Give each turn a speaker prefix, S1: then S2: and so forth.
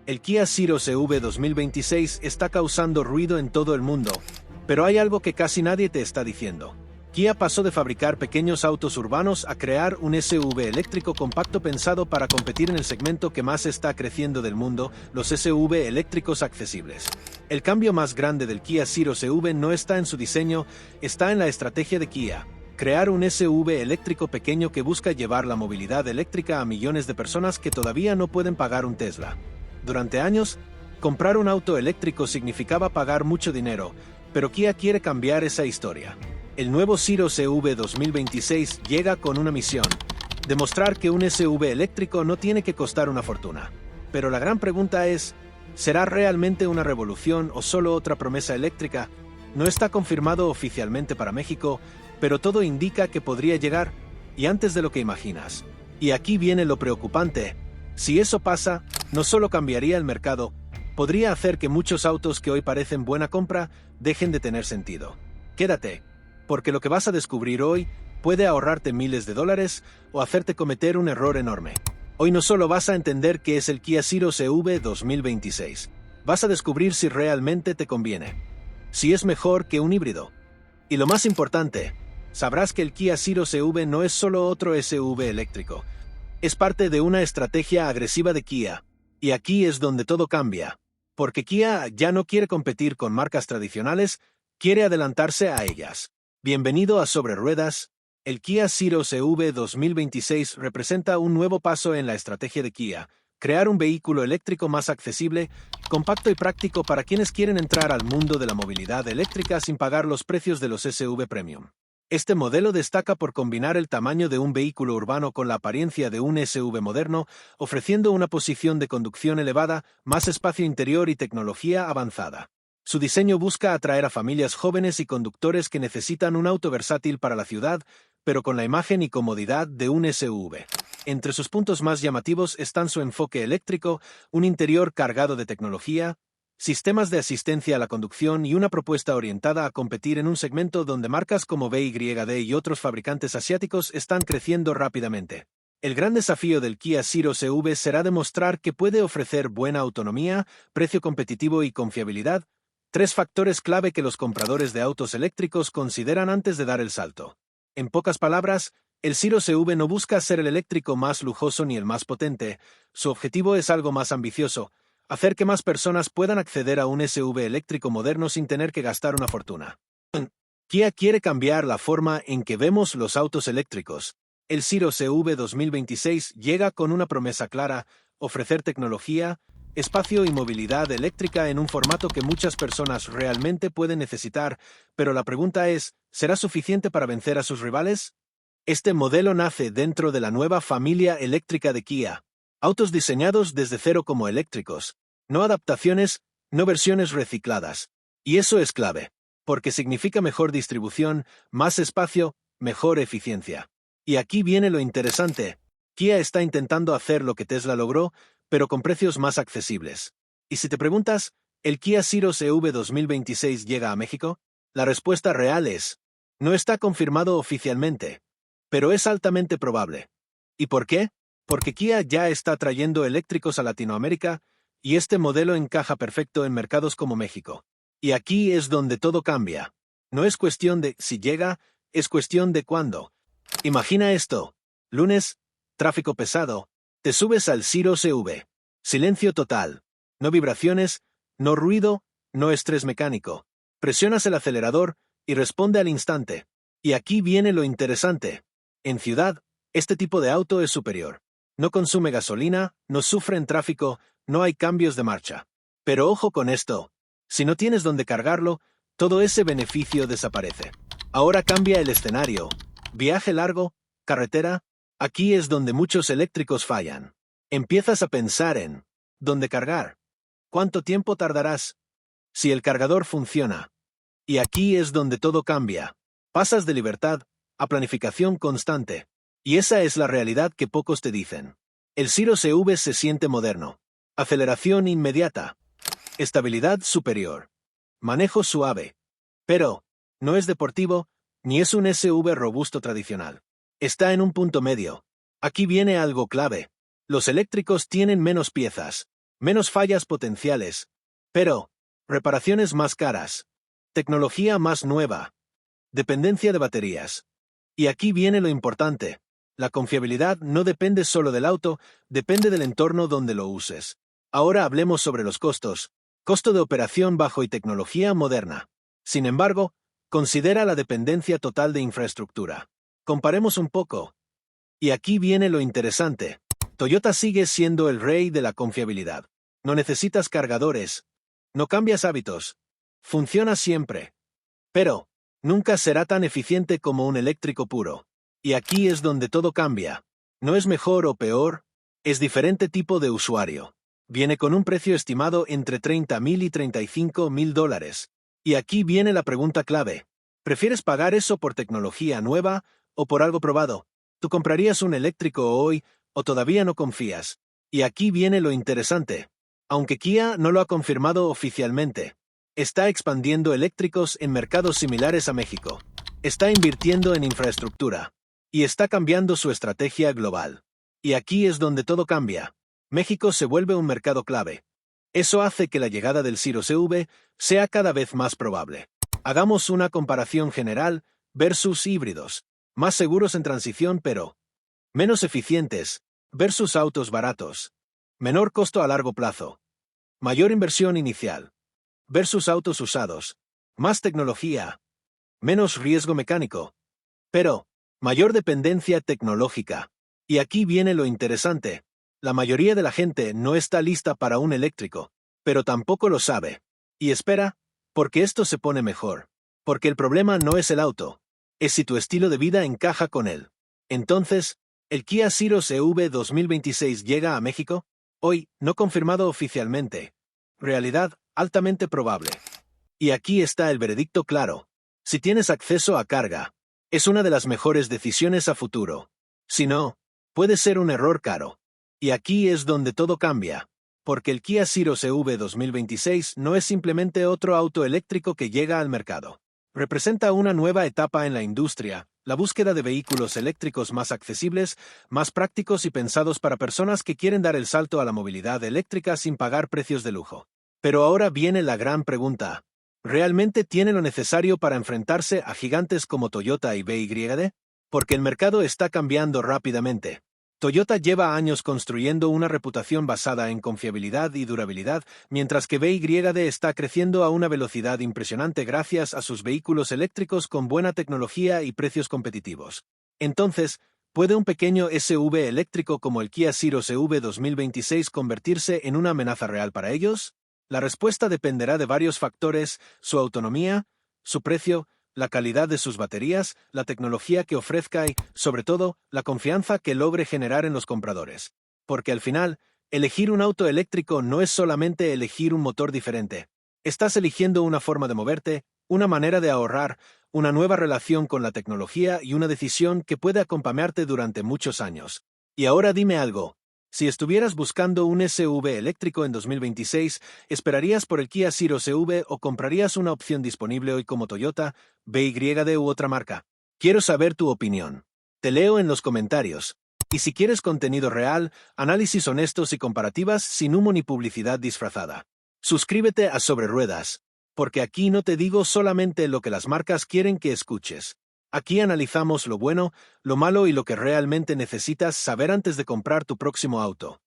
S1: El Kia Ceros EV 2026 está causando ruido en todo el mundo, pero hay algo que casi nadie te está diciendo. Kia pasó de fabricar pequeños autos urbanos a crear un SUV eléctrico compacto pensado para competir en el segmento que más está creciendo del mundo, los SUV eléctricos accesibles. El cambio más grande del Kia Ceros EV no está en su diseño, está en la estrategia de Kia. Crear un SUV eléctrico pequeño que busca llevar la movilidad eléctrica a millones de personas que todavía no pueden pagar un Tesla. Durante años, comprar un auto eléctrico significaba pagar mucho dinero, pero Kia quiere cambiar esa historia. El nuevo Ceros EV 2026 llega con una misión: demostrar que un SUV eléctrico no tiene que costar una fortuna. Pero la gran pregunta es, ¿será realmente una revolución o solo otra promesa eléctrica? No está confirmado oficialmente para México, pero todo indica que podría llegar, y antes de lo que imaginas. Y aquí viene lo preocupante. Si eso pasa, no solo cambiaría el mercado, podría hacer que muchos autos que hoy parecen buena compra dejen de tener sentido. Quédate, porque lo que vas a descubrir hoy puede ahorrarte miles de dólares o hacerte cometer un error enorme. Hoy no solo vas a entender qué es el Kia Ceros EV 2026, vas a descubrir si realmente te conviene, si es mejor que un híbrido. Y lo más importante, sabrás que el Kia Ceros EV no es solo otro SUV eléctrico. Es parte de una estrategia agresiva de Kia. Y aquí es donde todo cambia. Porque Kia ya no quiere competir con marcas tradicionales, quiere adelantarse a ellas. Bienvenido a Sobre Ruedas. El Kia Ceros EV 2026 representa un nuevo paso en la estrategia de Kia: crear un vehículo eléctrico más accesible, compacto y práctico para quienes quieren entrar al mundo de la movilidad eléctrica sin pagar los precios de los SUV Premium. Este modelo destaca por combinar el tamaño de un vehículo urbano con la apariencia de un SUV moderno, ofreciendo una posición de conducción elevada, más espacio interior y tecnología avanzada. Su diseño busca atraer a familias jóvenes y conductores que necesitan un auto versátil para la ciudad, pero con la imagen y comodidad de un SUV. Entre sus puntos más llamativos están su enfoque eléctrico, un interior cargado de tecnología, sistemas de asistencia a la conducción y una propuesta orientada a competir en un segmento donde marcas como BYD y otros fabricantes asiáticos están creciendo rápidamente. El gran desafío del Kia Ceros EV será demostrar que puede ofrecer buena autonomía, precio competitivo y confiabilidad, tres factores clave que los compradores de autos eléctricos consideran antes de dar el salto. En pocas palabras, el Ceros EV no busca ser el eléctrico más lujoso ni el más potente, su objetivo es algo más ambicioso: hacer que más personas puedan acceder a un SUV eléctrico moderno sin tener que gastar una fortuna. Kia quiere cambiar la forma en que vemos los autos eléctricos. El Ceros EV 2026 llega con una promesa clara: ofrecer tecnología, espacio y movilidad eléctrica en un formato que muchas personas realmente pueden necesitar, pero la pregunta es, ¿será suficiente para vencer a sus rivales? Este modelo nace dentro de la nueva familia eléctrica de Kia. Autos diseñados desde cero como eléctricos. No adaptaciones, no versiones recicladas. Y eso es clave, porque significa mejor distribución, más espacio, mejor eficiencia. Y aquí viene lo interesante. Kia está intentando hacer lo que Tesla logró, pero con precios más accesibles. Y si te preguntas, ¿el Kia Ceros EV 2026 llega a México? La respuesta real es: no está confirmado oficialmente, pero es altamente probable. ¿Y por qué? Porque Kia ya está trayendo eléctricos a Latinoamérica, y este modelo encaja perfecto en mercados como México. Y aquí es donde todo cambia. No es cuestión de si llega, es cuestión de cuándo. Imagina esto. Lunes, tráfico pesado, te subes al Ceros EV. Silencio total. No vibraciones, no ruido, no estrés mecánico. Presionas el acelerador y responde al instante. Y aquí viene lo interesante. En ciudad, este tipo de auto es superior. No consume gasolina, no sufre en tráfico, no hay cambios de marcha. Pero ojo con esto. Si no tienes dónde cargarlo, todo ese beneficio desaparece. Ahora cambia el escenario. Viaje largo, carretera, aquí es donde muchos eléctricos fallan. Empiezas a pensar en ¿dónde cargar? ¿Cuánto tiempo tardarás? Si el cargador funciona. Y aquí es donde todo cambia. Pasas de libertad a planificación constante. Y esa es la realidad que pocos te dicen. El Ceros EV se siente moderno. Aceleración inmediata. Estabilidad superior. Manejo suave. Pero no es deportivo, ni es un SUV robusto tradicional. Está en un punto medio. Aquí viene algo clave. Los eléctricos tienen menos piezas, menos fallas potenciales, pero reparaciones más caras, tecnología más nueva, dependencia de baterías. Y aquí viene lo importante. La confiabilidad no depende solo del auto, depende del entorno donde lo uses. Ahora hablemos sobre los costos. Costo de operación bajo y tecnología moderna. Sin embargo, considera la dependencia total de infraestructura. Comparemos un poco. Y aquí viene lo interesante. Toyota sigue siendo el rey de la confiabilidad. No necesitas cargadores. No cambias hábitos. Funciona siempre. Pero nunca será tan eficiente como un eléctrico puro. Y aquí es donde todo cambia. No es mejor o peor, es diferente tipo de usuario. Viene con un precio estimado entre $30,000 y $35,000. Y aquí viene la pregunta clave. ¿Prefieres pagar eso por tecnología nueva o por algo probado? ¿Tú comprarías un eléctrico hoy o todavía no confías? Y aquí viene lo interesante. Aunque Kia no lo ha confirmado oficialmente, está expandiendo eléctricos en mercados similares a México. Está invirtiendo en infraestructura. Y está cambiando su estrategia global. Y aquí es donde todo cambia. México se vuelve un mercado clave. Eso hace que la llegada del Ciro CV sea cada vez más probable. Hagamos una comparación general versus híbridos. Más seguros en transición pero menos eficientes versus autos baratos. Menor costo a largo plazo. Mayor inversión inicial versus autos usados. Más tecnología. Menos riesgo mecánico. Pero mayor dependencia tecnológica. Y aquí viene lo interesante. La mayoría de la gente no está lista para un eléctrico, pero tampoco lo sabe. Y espera, porque esto se pone mejor. Porque el problema no es el auto, es si tu estilo de vida encaja con él. Entonces, ¿el Kia Ceros EV 2026 llega a México? Hoy, no confirmado oficialmente. Realidad altamente probable. Y aquí está el veredicto claro. Si tienes acceso a carga, es una de las mejores decisiones a futuro. Si no, puede ser un error caro. Y aquí es donde todo cambia. Porque el Kia Ceros EV 2026 no es simplemente otro auto eléctrico que llega al mercado. Representa una nueva etapa en la industria, la búsqueda de vehículos eléctricos más accesibles, más prácticos y pensados para personas que quieren dar el salto a la movilidad eléctrica sin pagar precios de lujo. Pero ahora viene la gran pregunta. ¿Realmente tiene lo necesario para enfrentarse a gigantes como Toyota y BYD? Porque el mercado está cambiando rápidamente. Toyota lleva años construyendo una reputación basada en confiabilidad y durabilidad, mientras que BYD está creciendo a una velocidad impresionante gracias a sus vehículos eléctricos con buena tecnología y precios competitivos. Entonces, ¿puede un pequeño SUV eléctrico como el Kia Ceros EV 2026 convertirse en una amenaza real para ellos? La respuesta dependerá de varios factores: su autonomía, su precio, la calidad de sus baterías, la tecnología que ofrezca y, sobre todo, la confianza que logre generar en los compradores. Porque al final, elegir un auto eléctrico no es solamente elegir un motor diferente. Estás eligiendo una forma de moverte, una manera de ahorrar, una nueva relación con la tecnología y una decisión que puede acompañarte durante muchos años. Y ahora dime algo. Si estuvieras buscando un SUV eléctrico en 2026, ¿esperarías por el Kia Ceros EV o comprarías una opción disponible hoy como Toyota, BYD u otra marca? Quiero saber tu opinión. Te leo en los comentarios. Y si quieres contenido real, análisis honestos y comparativas sin humo ni publicidad disfrazada, suscríbete a Sobre Ruedas, porque aquí no te digo solamente lo que las marcas quieren que escuches. Aquí analizamos lo bueno, lo malo y lo que realmente necesitas saber antes de comprar tu próximo auto.